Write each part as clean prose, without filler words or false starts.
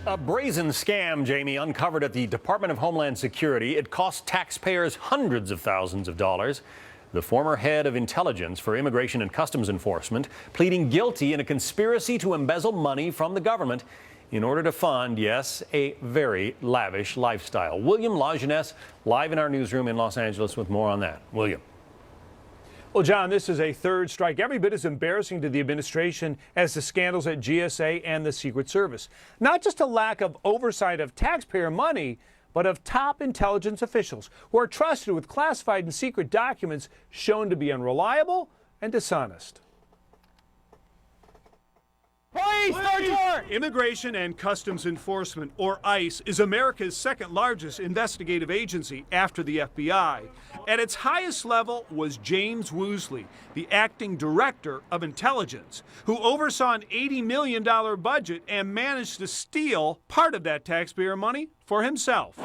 A brazen scam, Jamie, uncovered at the Department of Homeland Security. It cost taxpayers hundreds of thousands of dollars. The former head of intelligence for Immigration and Customs Enforcement pleading guilty in a conspiracy to embezzle money from the government in order to fund, yes, a very lavish lifestyle. William Lajeunesse live in our newsroom in Los Angeles with more on that. William. Well, John, this is a third strike, every bit as embarrassing to the administration as the scandals at GSA and the Secret Service. Not just a lack of oversight of taxpayer money, but of top intelligence officials who are trusted with classified and secret documents shown to be unreliable and dishonest. Police, Immigration and Customs Enforcement, or ICE, is America's second largest investigative agency after the FBI. At its highest level was James Woosley, the acting director of intelligence, who oversaw an $80 million budget and managed to steal part of that taxpayer money for himself.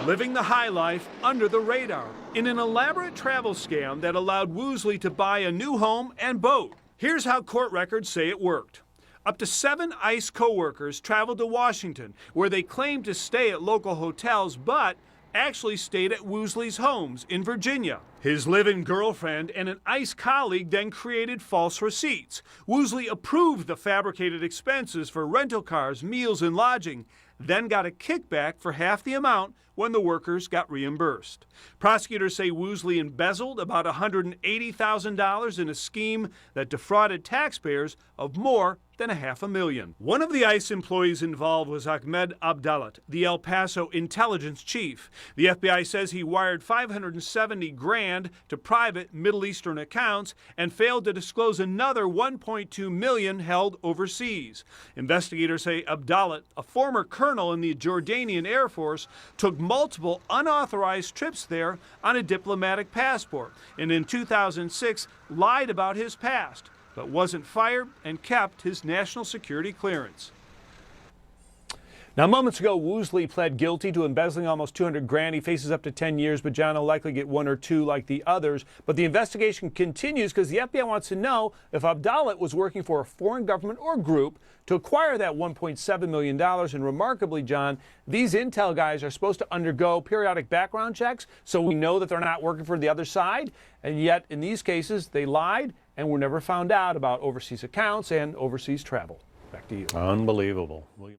Living the high life under the radar in an elaborate travel scam that allowed Woosley to buy a new home and boat. Here's how court records say it worked. Up to 7 ICE co-workers traveled to Washington, where they claimed to stay at local hotels, but actually stayed at Woosley's homes in Virginia. His live-in girlfriend and an ICE colleague then created false receipts. Woosley approved the fabricated expenses for rental cars, meals, and lodging, then got a kickback for half the amount when the workers got reimbursed. Prosecutors say Woosley embezzled about $180,000 in a scheme that defrauded taxpayers of more than $500,000. One of the ICE employees involved was Ahmed Abdalat, the El Paso intelligence chief. The FBI says he wired $570,000 to private Middle Eastern accounts and failed to disclose another $1.2 million held overseas. Investigators say Abdalat, a former colonel in the Jordanian Air Force, took multiple unauthorized trips there on a diplomatic passport, and in 2006 lied about his past, but wasn't fired and kept his national security clearance. Now, moments ago, Woosley pled guilty to embezzling almost $200,000. He faces up to 10 years, but John will likely get 1 or 2 like the others. But the investigation continues because the FBI wants to know if Abdalat was working for a foreign government or group to acquire that $1.7 million. And remarkably, John, these intel guys are supposed to undergo periodic background checks, so we know that they're not working for the other side. And yet, in these cases, they lied and were never found out about overseas accounts and overseas travel. Back to you. Unbelievable.